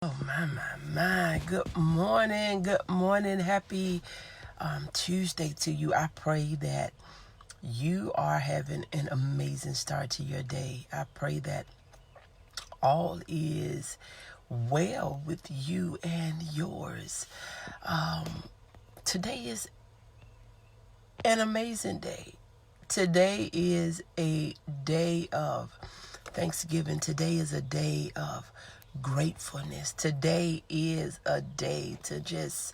Oh, my. Good morning. Good morning. Happy Tuesday to you. I pray that you are having an amazing start to your day. I pray that all is well with you and yours. Today is an amazing day. Today is a day of Thanksgiving. Today is a day of gratefulness. Today is a day to just,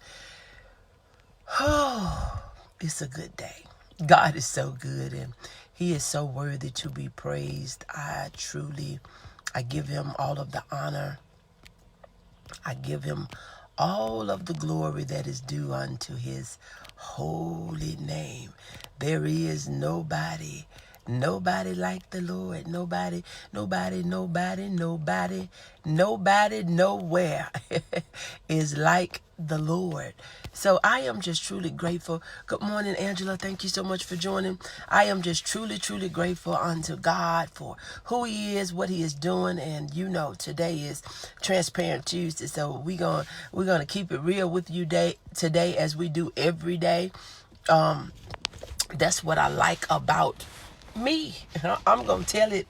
it's a good day. God is so good and He is so worthy to be praised. I give Him all of the honor. I give Him all of the glory that is due unto His holy name. There is nobody like the Lord. Nobody, nowhere is like the Lord. So I am just truly grateful. Good morning, Angela. Thank you so much for joining. I am just truly grateful unto God for who He is, what He is doing, and today is Transparent Tuesday. So we're gonna keep it real with you today as we do every day. That's what I like about me. I'm gonna tell it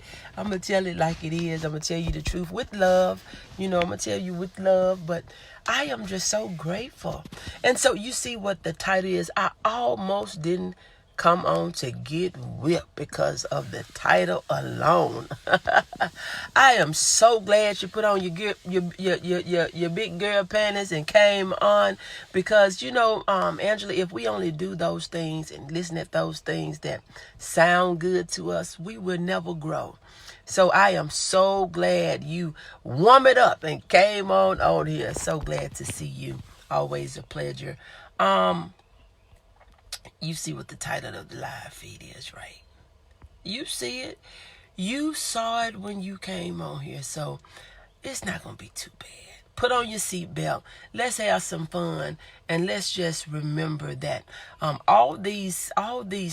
like it is. I'm gonna tell you the truth with love. I'm gonna tell you with love, but I am just so grateful. And so you see what the title is. I almost didn't come on to get whipped because of the title alone. I am so glad you put on your big girl panties and came on because Angela, if we only do those things and listen at those things that sound good to us, we will never grow. So I am so glad you warm it up and came on here. So glad to see you. Always a pleasure. You see what the title of the live feed is, right? You see it. You saw it when you came on here. So it's not going to be too bad. Put on your seatbelt. Let's have some fun. And let's just remember that all these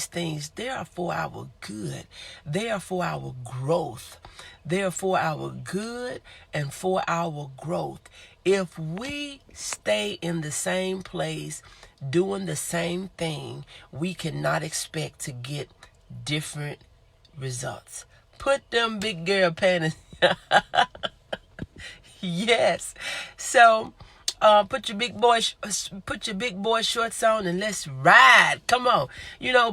things, they are for our good. They are for our growth. They are for our good and for our growth. If we stay in the same place, doing the same thing, we cannot expect to get different results. Put them big girl panties. Yes. So put your big boy shorts on and let's ride. Come on.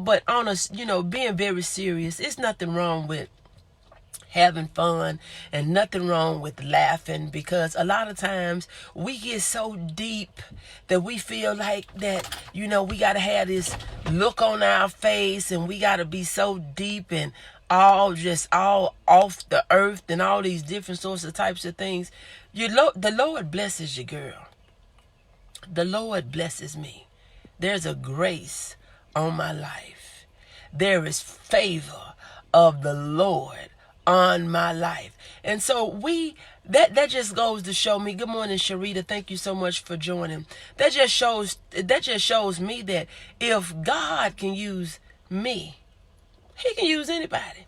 But on us, being very serious, it's nothing wrong with having fun and nothing wrong with laughing, because a lot of times we get so deep that we feel like that we got to have this look on our face and we got to be so deep and all off the earth and all these different sorts of types of things. The Lord blesses you, girl. The Lord blesses me. There's a grace on my life. There is favor of the Lord on my life. And so that just goes to show me. Good morning, Sharita. Thank you so much for joining. That just shows me that if God can use me, He can use anybody.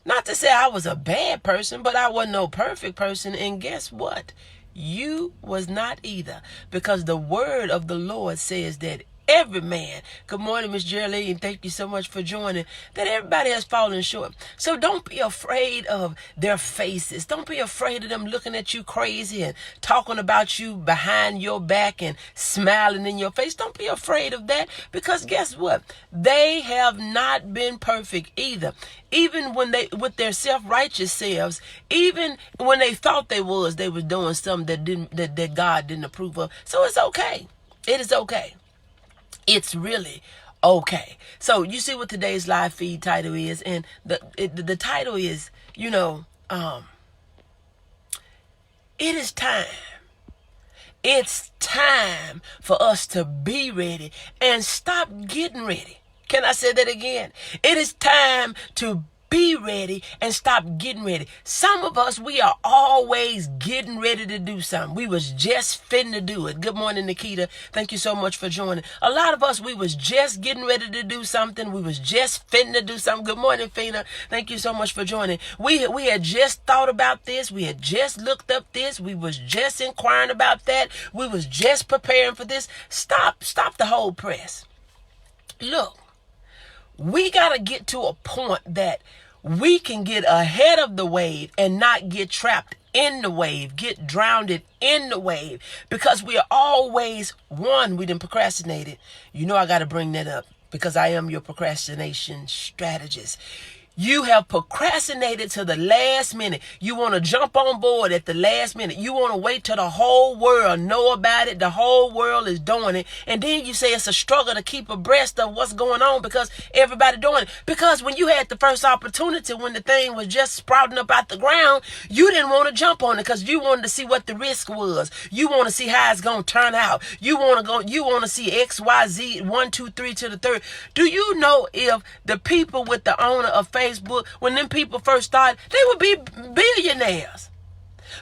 Not to say I was a bad person, but I wasn't no perfect person. And guess what? You was not either, because the word of the Lord says that every man, good morning, Miss Shirley, and thank you so much for joining, that everybody has fallen short. So don't be afraid of their faces. Don't be afraid of them looking at you crazy and talking about you behind your back and smiling in your face. Don't be afraid of that, because guess what? They have not been perfect either. Even when with their self-righteous selves, even when they thought they was doing something that God didn't approve of. So it's okay. It is okay. It's really okay. So you see what today's live feed title is, and the title is, it is time. It's time for us to be ready and stop getting ready. Can I say that again? It is time to be ready and stop getting ready. Some of us, we are always getting ready to do something. We was just finna do it. Good morning, Nikita. Thank you so much for joining. A lot of us, we was just getting ready to do something. We was just finna do something. Good morning, Fina. Thank you so much for joining. We had just thought about this. We had just looked up this. We was just inquiring about that. We was just preparing for this. Stop the whole press. Look, we got to get to a point that we can get ahead of the wave and not get trapped in the wave, get drowned in the wave, because we are always, we done procrastinated. You know I got to bring that up because I am your procrastination strategist. You have procrastinated to the last minute. You want to jump on board at the last minute. You want to wait till the whole world know about it. The whole world is doing it. And then you say it's a struggle to keep abreast of what's going on because everybody doing it. Because when you had the first opportunity, when the thing was just sprouting up out the ground, you didn't want to jump on it because you wanted to see what the risk was. You want to see how it's going to turn out. You want to see X, Y, Z, 1, 2, 3 to the third. Do you know if the people with the owner of Facebook, when them people first started, they would be billionaires?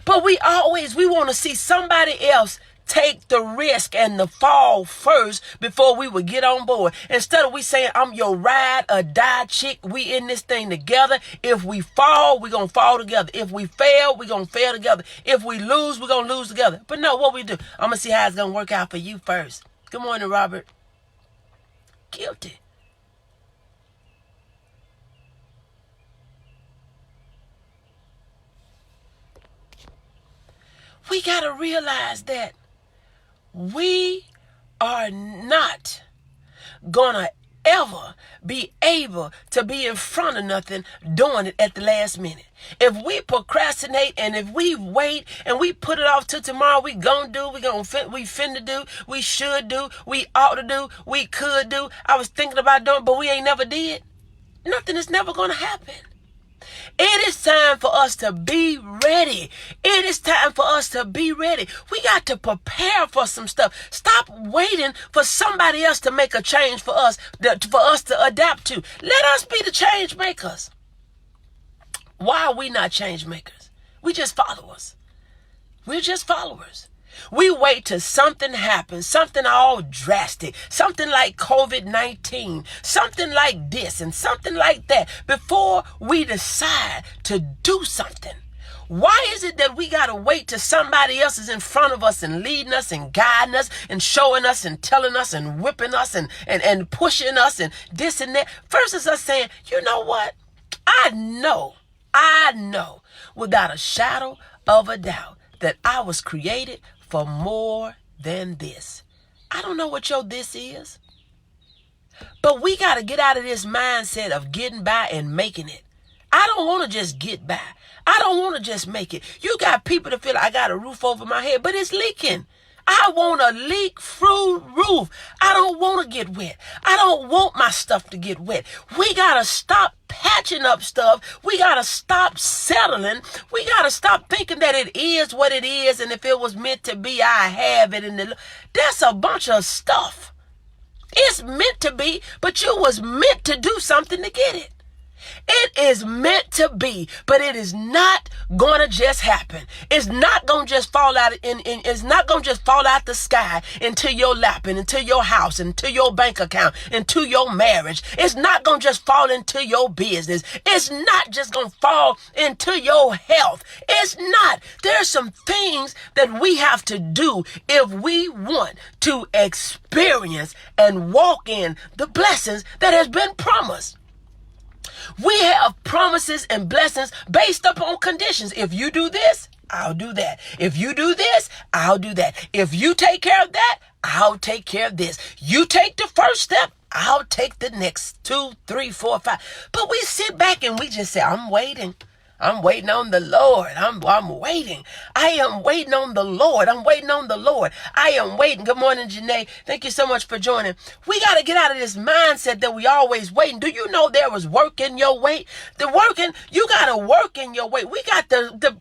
But we want to see somebody else take the risk and the fall first before we would get on board. Instead of we saying, I'm your ride or die chick, we in this thing together. If we fall, we're going to fall together. If we fail, we're going to fail together. If we lose, we're going to lose together. But no, what we do, I'm going to see how it's going to work out for you first. Good morning, Robert. Guilty. We got to realize that we are not going to ever be able to be in front of nothing doing it at the last minute. If we procrastinate and if we wait and we put it off till tomorrow, we finna do, we should do, we ought to do, we could do, I was thinking about doing, but we ain't never did. Nothing is never going to happen. It is time for us to be ready. It is time for us to be ready. We got to prepare for some stuff. Stop waiting for somebody else to make a change for us to adapt to. Let us be the change makers. Why are we not change makers? We just followers. We're just followers. We wait till something happens, something all drastic, something like COVID-19, something like this and something like that, before we decide to do something. Why is it that we got to wait till somebody else is in front of us and leading us and guiding us and showing us and telling us and whipping us and pushing us and this and that? First is us saying, you know what? I know without a shadow of a doubt that I was created for more than this. I don't know what your this is, but we got to get out of this mindset of getting by and making it. I don't want to just get by. I don't want to just make it. You got people that feel like I got a roof over my head, but it's leaking. I want a leak-proof roof. I don't want to get wet. I don't want my stuff to get wet. We got to stop patching up stuff. We got to stop settling. We got to stop thinking that it is what it is, and if it was meant to be, I have it. That's a bunch of stuff. It's meant to be, but you was meant to do something to get it. It is meant to be, but it is not going to just happen. It's not going to just fall out it's not going to just fall out the sky into your lap and into your house, into your bank account, into your marriage. It's not going to just fall into your business. It's not just going to fall into your health. It's not. There's some things that we have to do if we want to experience and walk in the blessings that has been promised. We have promises and blessings based upon conditions. If you do this, I'll do that. If you do this, I'll do that. If you take care of that, I'll take care of this. You take the first step, I'll take the next 2, 3, 4, 5. But we sit back and we just say, I'm waiting. I'm waiting on the Lord. I'm waiting. I am waiting on the Lord. I'm waiting on the Lord. I am waiting. Good morning, Janae. Thank you so much for joining. We got to get out of this mindset that we always waiting. Do you know there was work in your wait? You got to work in your wait. We got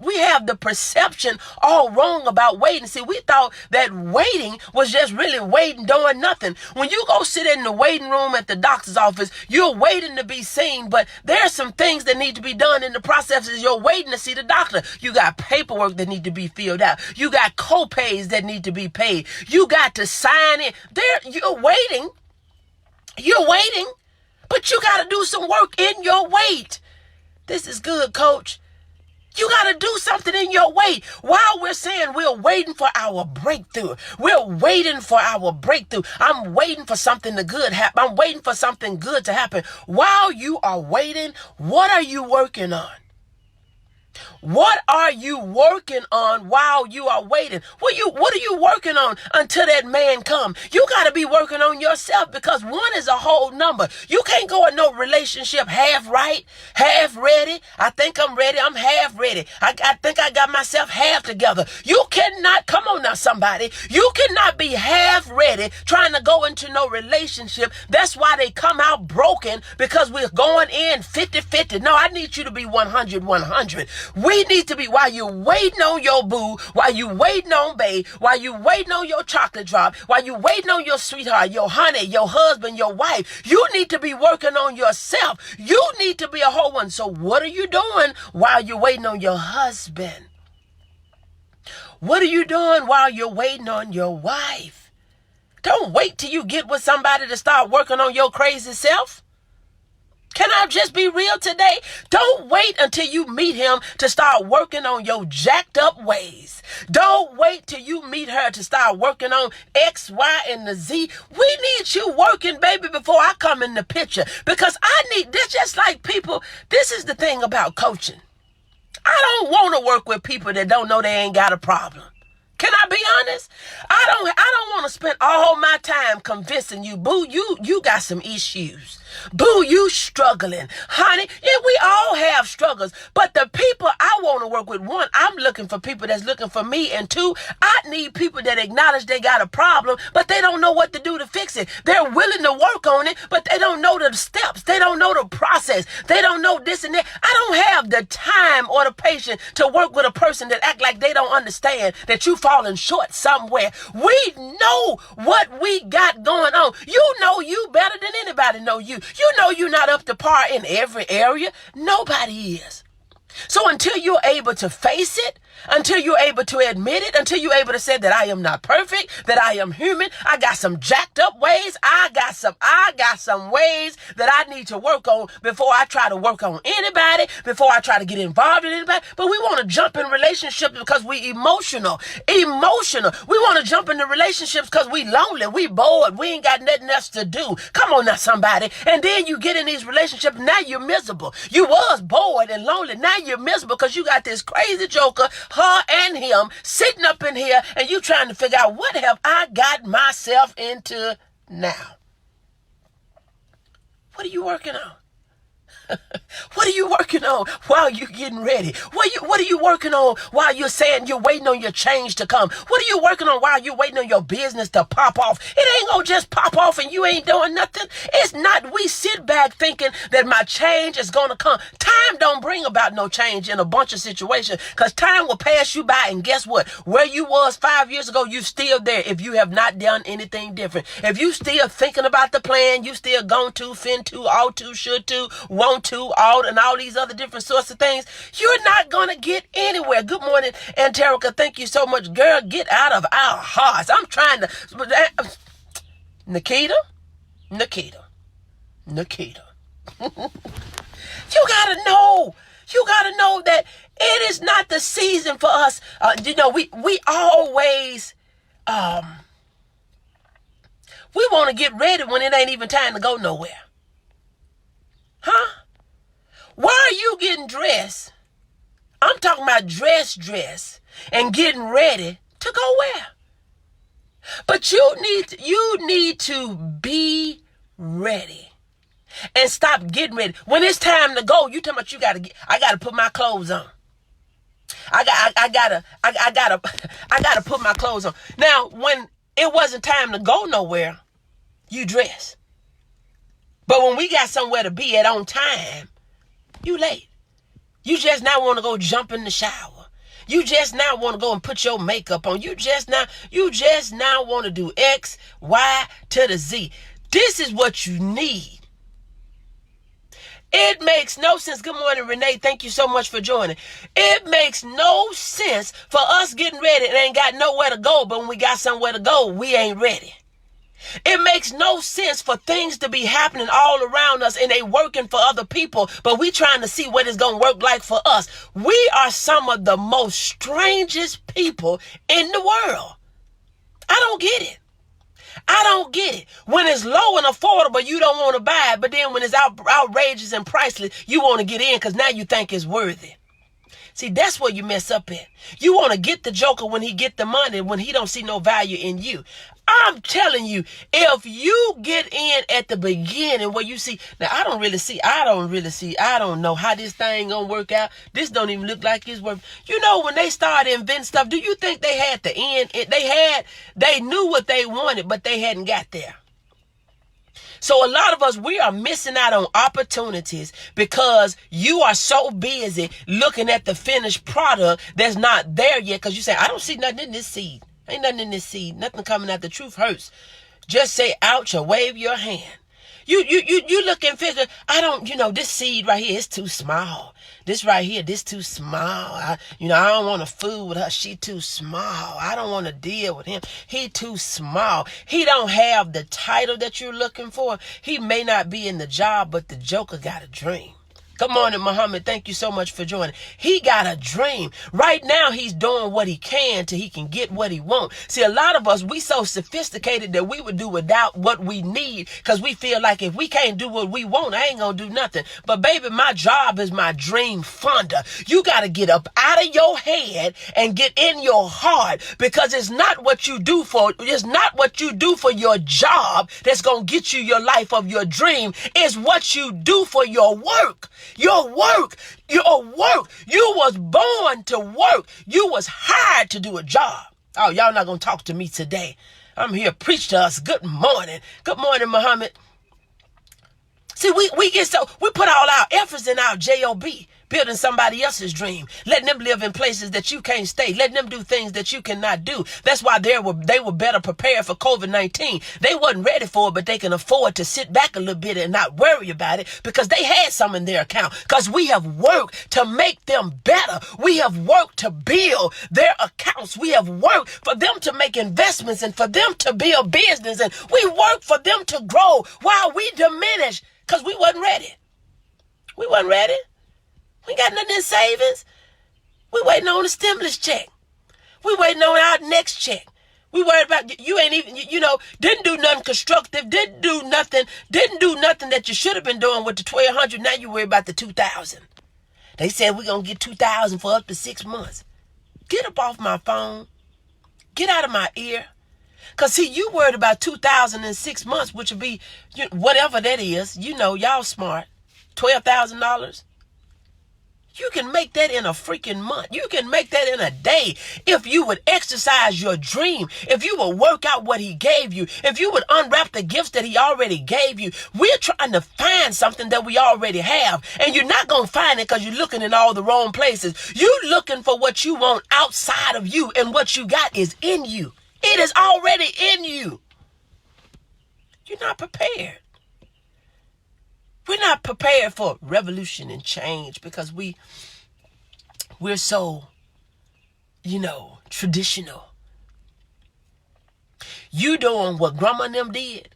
we have the perception all wrong about waiting. See, we thought that waiting was just really waiting, doing nothing. When you go sit in the waiting room at the doctor's office, you're waiting to be seen, but there's some things that need to be done in the process as you're waiting to see the doctor. You got paperwork that need to be filled out. You got co-pays that need to be paid. You got to sign in. You're waiting, but you got to do some work in your wait. This is good, coach. You got to do something in your wait. While we're saying we're waiting for our breakthrough. We're waiting for our breakthrough. I'm waiting for something to good happen. I'm waiting for something good to happen. While you are waiting, what are you working on? What are you working on while you are waiting? What are you working on until that man come? You got to be working on yourself, because one is a whole number. You can't go in no relationship half right, half ready. I think I'm ready. I'm half ready. I think I got myself half together. You cannot, come on now, somebody. You cannot be half ready trying to go into no relationship. That's why they come out broken, because we're going in 50-50. No, I need you to be 100-100. We need to be, while you're waiting on your boo, while you waiting on babe, while you waiting on your chocolate drop, while you waiting on your sweetheart, your honey, your husband, your wife, you need to be working on yourself. You need to be a whole one. So what are you doing while you're waiting on your husband? What are you doing while you're waiting on your wife? Don't wait till you get with somebody to start working on your crazy self. Can I just be real today? Don't wait until you meet him to start working on your jacked up ways. Don't wait till you meet her to start working on X, Y, and the Z. We need you working, baby, before I come in the picture. Because I need this, just like people. This is the thing about coaching. I don't want to work with people that don't know they ain't got a problem. Can I be honest? I don't want to spend all my time convincing you, boo, you got some issues. Boo, you struggling. Honey, yeah, we all have struggles. But the people I want to work with, one, I'm looking for people that's looking for me. And two, I need people that acknowledge they got a problem, but they don't know what to do to fix it. They're willing to work on it, but they don't know the steps. They don't know the process. They don't know this and that. I don't have the time or the patience to work with a person that act like they don't understand that you falling short somewhere. We know what we got going on. You know you better than anybody know you. You know you're not up to par in every area. Nobody is. So until you're able to face it, until you're able to admit it, until you're able to say that I am not perfect, that I am human, I got some jacked up ways, I got some ways that I need to work on before I try to work on anybody, before I try to get involved in anybody. But we want to jump in relationships because we emotional. We want to jump into relationships because we lonely, we bored, we ain't got nothing else to do. Come on now, somebody. And then you get in these relationships, now you're miserable. You was bored and lonely, now you're miserable because you got this crazy joker, her and him, sitting up in here, and you trying to figure out, what have I got myself into now? What are you working on? What are you working on while you're getting ready? What are you working on while you're saying you're waiting on your change to come? What are you working on while you're waiting on your business to pop off? It ain't gonna just pop off and you ain't doing nothing. It's not. We sit back thinking that my change is gonna come. Time don't bring about no change in a bunch of situations, because time will pass you by, and guess what? Where you was 5 years ago, you still there if you have not done anything different. If you still thinking about the plan, you still going to, fin to, ought to, should to, want to, ought, and all these other different sorts of things, you're not going to get anywhere. Good morning, Anterica. Thank you so much. Girl, get out of our hearts. I'm trying to... Nikita. You got to know. You got to know that it is not the season for us. We always... we want to get ready when it ain't even time to go nowhere. Huh? Why are you getting dressed? I'm talking about dress, and getting ready to go where? But you need to be ready. And stop getting ready. When it's time to go, you talking about I gotta put my clothes on. I gotta put my clothes on. Now, when it wasn't time to go nowhere, you dress. But when we got somewhere to be at on time, you late. You just now want to go jump in the shower. You just now want to go and put your makeup on. You just now want to do X, Y to the Z. This is what you need. It makes no sense. Good morning, Renee. Thank you so much for joining. It makes no sense for us getting ready and ain't got nowhere to go, but when we got somewhere to go, we ain't ready. It makes no sense for things to be happening all around us and they working for other people, but we trying to see what it's going to work like for us. We are some of the most strangest people in the world. I don't get it. I don't get it. When it's low and affordable, you don't want to buy it, but then when it's outrageous and priceless, you want to get in because now you think it's worthy. See, that's where you mess up at. You want to get the joker when he get the money, when he don't see no value in you. I'm telling you, if you get in at the beginning where you see, now I don't know how this thing gonna work out. This don't even look like it's worth. You know, when they started inventing stuff, do you think they had the end? They knew what they wanted, but they hadn't got there. So a lot of us, we are missing out on opportunities because you are so busy looking at the finished product that's not there yet. Because you say, I don't see nothing in this seed. Ain't nothing in this seed. Nothing coming out. The truth hurts. Just say ouch or wave your hand. You look and figure, this seed right here is too small. This right here, this too small. I don't want to fool with her. She too small. I don't want to deal with him. He too small. He don't have the title that you're looking for. He may not be in the job, but the joker got a dream. Good morning, Muhammad. Thank you so much for joining. He got a dream. Right now, he's doing what he can till he can get what he wants. See, a lot of us, we so sophisticated that we would do without what we need because we feel like if we can't do what we want, I ain't going to do nothing. But baby, my job is my dream funder. You got to get up out of your head and get in your heart because it's not what you do for your job that's going to get you your life of your dream. It's what you do for your work. Your work. You was born to work. You was hired to do a job. Oh, y'all not going to talk to me today. I'm here. Preach to us. Good morning. Good morning, Muhammad. See, we put all our efforts in our job, building somebody else's dream, letting them live in places that you can't stay, letting them do things that you cannot do. That's why they were better prepared for COVID-19. They wasn't ready for it, but they can afford to sit back a little bit and not worry about it because they had some in their account. Because we have worked to make them better. We have worked to build their accounts. We have worked for them to make investments and for them to build business. And we worked for them to grow while we diminish because we wasn't ready. We wasn't ready. We got nothing in savings. We waiting on the stimulus check. We waiting on our next check. We worried about you ain't even, didn't do nothing constructive, didn't do nothing that you should have been doing with the 1,200. Now you worry about the 2,000. They said we're going to get 2,000 for up to 6 months. Get up off my phone. Get out of my ear. Because, see, you worried about 2,000 in 6 months, which would be whatever that is. Y'all smart. $12,000. You can make that in a freaking month. You can make that in a day if you would exercise your dream, if you would work out what he gave you, if you would unwrap the gifts that he already gave you. We're trying to find something that we already have, and you're not going to find it because you're looking in all the wrong places. You're looking for what you want outside of you, and what you got is in you. It is already in you. You're not prepared. We're not prepared for revolution and change because we're so, traditional. You doing what grandma and them did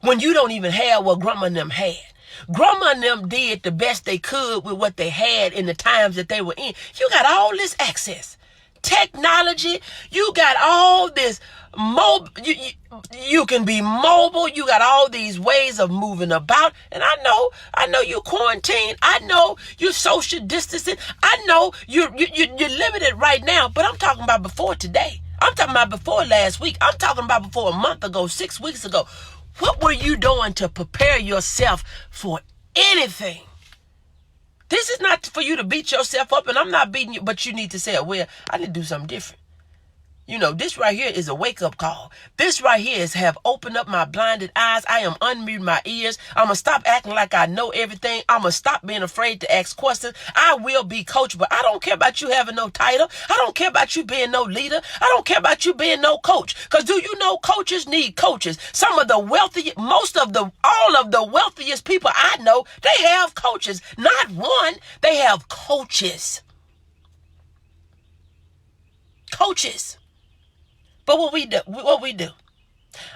when you don't even have what grandma and them had. Grandma and them did the best they could with what they had in the times that they were in. You got all this access. Technology, you got all this you can be mobile. You got all these ways of moving about. And I know you quarantined. I know you social distancing. I know you're limited right now, but I'm talking about before today. I'm talking about before last week. I'm talking about before a month ago, 6 weeks ago. What were you doing to prepare yourself for anything? This is not for you to beat yourself up, and I'm not beating you, but you need to say, well, I need to do something different. You know, this right here is a wake-up call. This right here is have opened up my blinded eyes. I am unmuting my ears. I'm going to stop acting like I know everything. I'm going to stop being afraid to ask questions. I will be coached, but I don't care about you having no title. I don't care about you being no leader. I don't care about you being no coach. Because do you know coaches need coaches? Some of the wealthiest, all of the wealthiest people I know, they have coaches. Not one, they have coaches. Coaches. But what we do?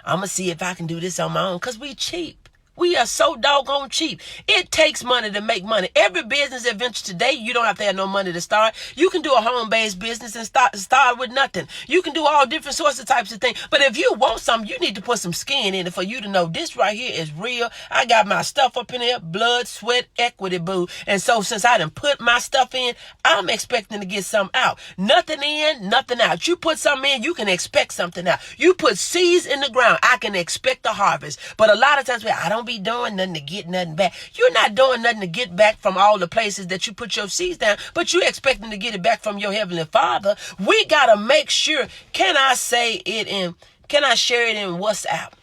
I'm going to see if I can do this on my own because we cheap. We are so doggone cheap. It takes money to make money. Every business adventure today, you don't have to have no money to start. You can do a home-based business and start with nothing. You can do all different sorts of types of things. But if you want something, you need to put some skin in it for you to know this right here is real. I got my stuff up in here, blood, sweat, equity, boo. And so since I done put my stuff in, I'm expecting to get something out. Nothing in, nothing out. You put something in, you can expect something out. You put seeds in the ground, I can expect a harvest. But a lot of times, I don't be doing nothing to get nothing back. You're not doing nothing to get back from all the places that you put your seeds down, but you're expecting to get it back from your Heavenly Father. We got to make sure, can I share it in WhatsApp?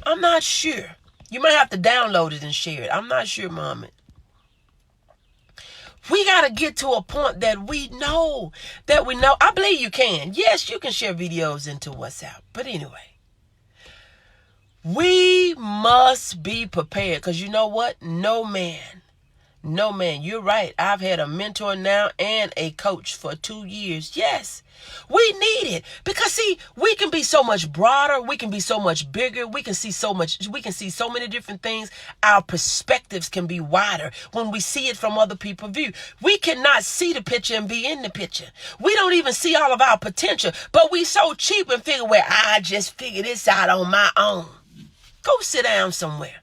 I'm not sure. You might have to download it and share it. I'm not sure, Mama. We got to get to a point that we know. I believe you can. Yes, you can share videos into WhatsApp. But anyway. We must be prepared because you know what? No man, you're right. I've had a mentor now and a coach for 2 years. Yes, we need it because see, we can be so much broader. We can be so much bigger. We can see so many different things. Our perspectives can be wider when we see it from other people's view. We cannot see the picture and be in the picture. We don't even see all of our potential, but we so cheap and figure, well, I just figure this out on my own. Go sit down somewhere.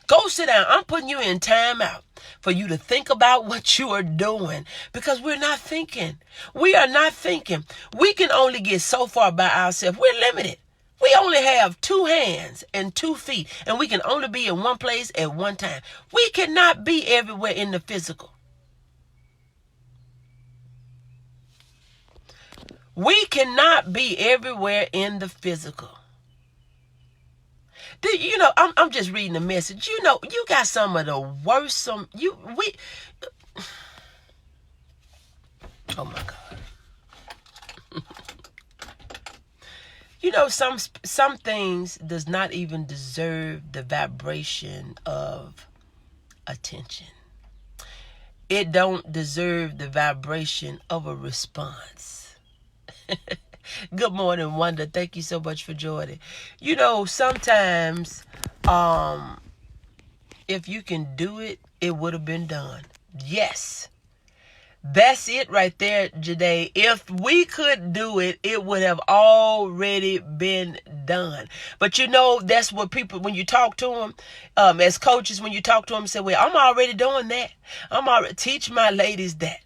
Go sit down. I'm putting you in time out for you to think about what you are doing because we're not thinking. We are not thinking. We can only get so far by ourselves. We're limited. We only have 2 hands and 2 feet, and we can only be in one place at one time. We cannot be everywhere in the physical. We cannot be everywhere in the physical. You know, I'm just reading the message. You know, you got some of the worst. Oh my God. You know, some things does not even deserve the vibration of attention. It don't deserve the vibration of a response. Good morning, Wanda. Thank you so much for joining. You know, sometimes, if you can do it, it would have been done. Yes. That's it right there, Jade. If we could do it, it would have already been done. But you know, that's what people, when you talk to them, as coaches, when you talk to them, say, well, I'm already doing that. Teach my ladies that.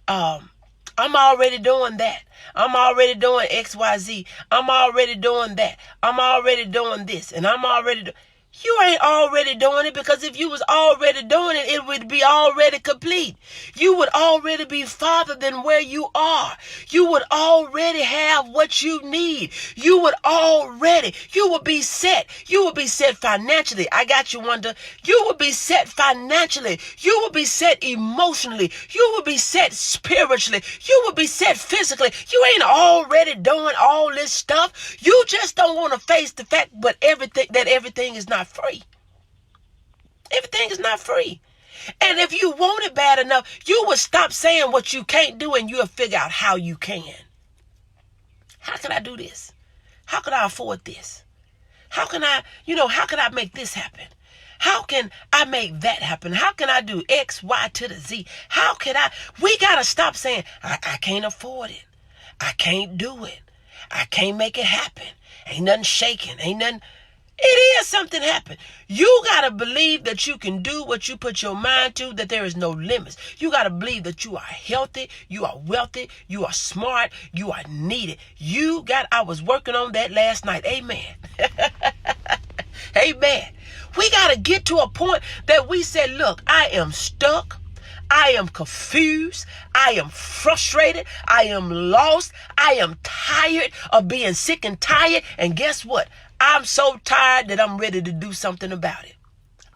I'm already doing that. I'm already doing XYZ. I'm already doing that. I'm already doing this. And you ain't already doing it because if you was already doing it, it would be already complete. You would already be farther than where you are. You would already have what you need. You would be set. You would be set financially. I got you, Wanda. You would be set financially. You would be set emotionally. You would be set spiritually. You would be set physically. You ain't already doing all this stuff. You just don't want to face the fact, but everything is not free. Everything is not free. And if you want it bad enough, you will stop saying what you can't do and you'll figure out how you can. How can I do this? How can I afford this? How can I make this happen? How can I make that happen? How can I do X, Y to the Z? We got to stop saying, I can't afford it. I can't do it. I can't make it happen. Ain't nothing shaking. Ain't nothing. It is something happen. You got to believe that you can do what you put your mind to, that there is no limits. You got to believe that you are healthy, you are wealthy, you are smart, you are needed. I was working on that last night. Amen. Amen. We got to get to a point that we say, look, I am stuck. I am confused. I am frustrated. I am lost. I am tired of being sick and tired. And guess what? I'm so tired that I'm ready to do something about it.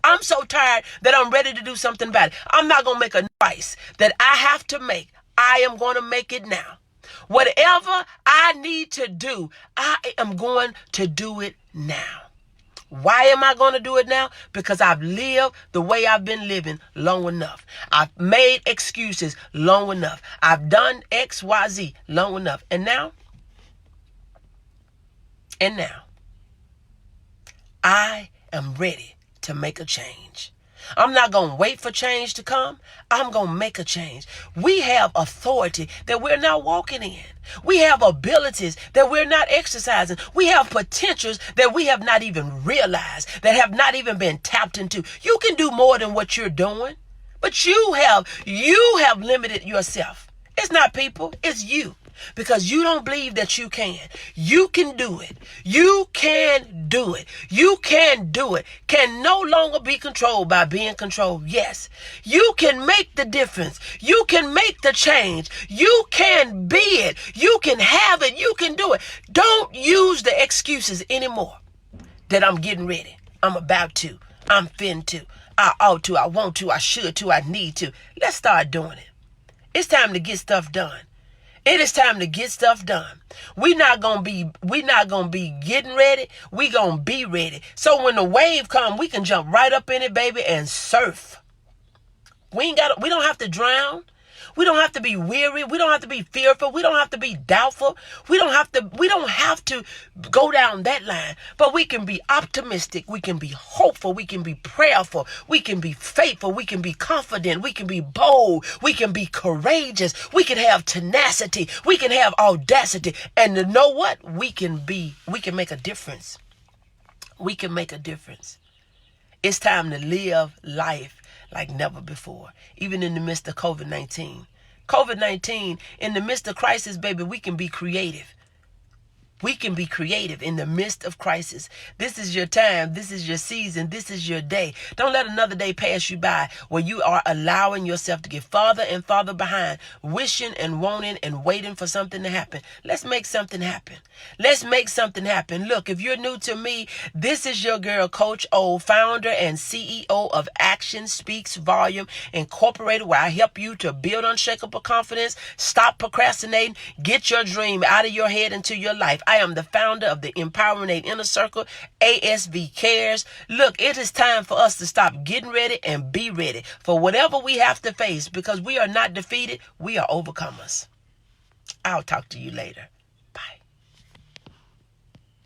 I'm so tired that I'm ready to do something about it. I'm not going to make a choice that I have to make. I am going to make it now. Whatever I need to do, I am going to do it now. Why am I going to do it now? Because I've lived the way I've been living long enough. I've made excuses long enough. I've done X, Y, Z long enough. And now, I am ready to make a change. I'm not going to wait for change to come. I'm going to make a change. We have authority that we're not walking in. We have abilities that we're not exercising. We have potentials that we have not even realized, that have not even been tapped into. You can do more than what you're doing, but you have limited yourself. It's not people, it's you. Because you don't believe that you can. You can do it. You can do it. You can do it. Can no longer be controlled by being controlled. Yes. You can make the difference. You can make the change. You can be it. You can have it. You can do it. Don't use the excuses anymore that I'm getting ready. I'm about to. I'm fin to. I ought to. I want to. I should to. I need to. Let's start doing it. It's time to get stuff done. It is time to get stuff done. We're not gonna be getting ready. We gonna be ready. So when the wave come, we can jump right up in it, baby, and surf. We don't have to drown. We don't have to be weary. We don't have to be fearful. We don't have to be doubtful. We don't have to go down that line. But we can be optimistic. We can be hopeful. We can be prayerful. We can be faithful. We can be confident. We can be bold. We can be courageous. We can have tenacity. We can have audacity. And you know what? We can make a difference. We can make a difference. It's time to live life like never before, even in the midst of COVID-19. COVID-19, in the midst of crisis, baby, we can be creative. We can be creative in the midst of crisis. This is your time. This is your season. This is your day. Don't let another day pass you by where you are allowing yourself to get farther and farther behind, wishing and wanting and waiting for something to happen. Let's make something happen. Let's make something happen. Look, if you're new to me, this is your girl, Coach O, founder and CEO of Action Speaks Volume Incorporated, where I help you to build unshakable confidence, stop procrastinating, get your dream out of your head into your life. I am the founder of the Empowerment Inner Circle, ASV Cares. Look, it is time for us to stop getting ready and be ready for whatever we have to face, because we are not defeated. We are overcomers. I'll talk to you later.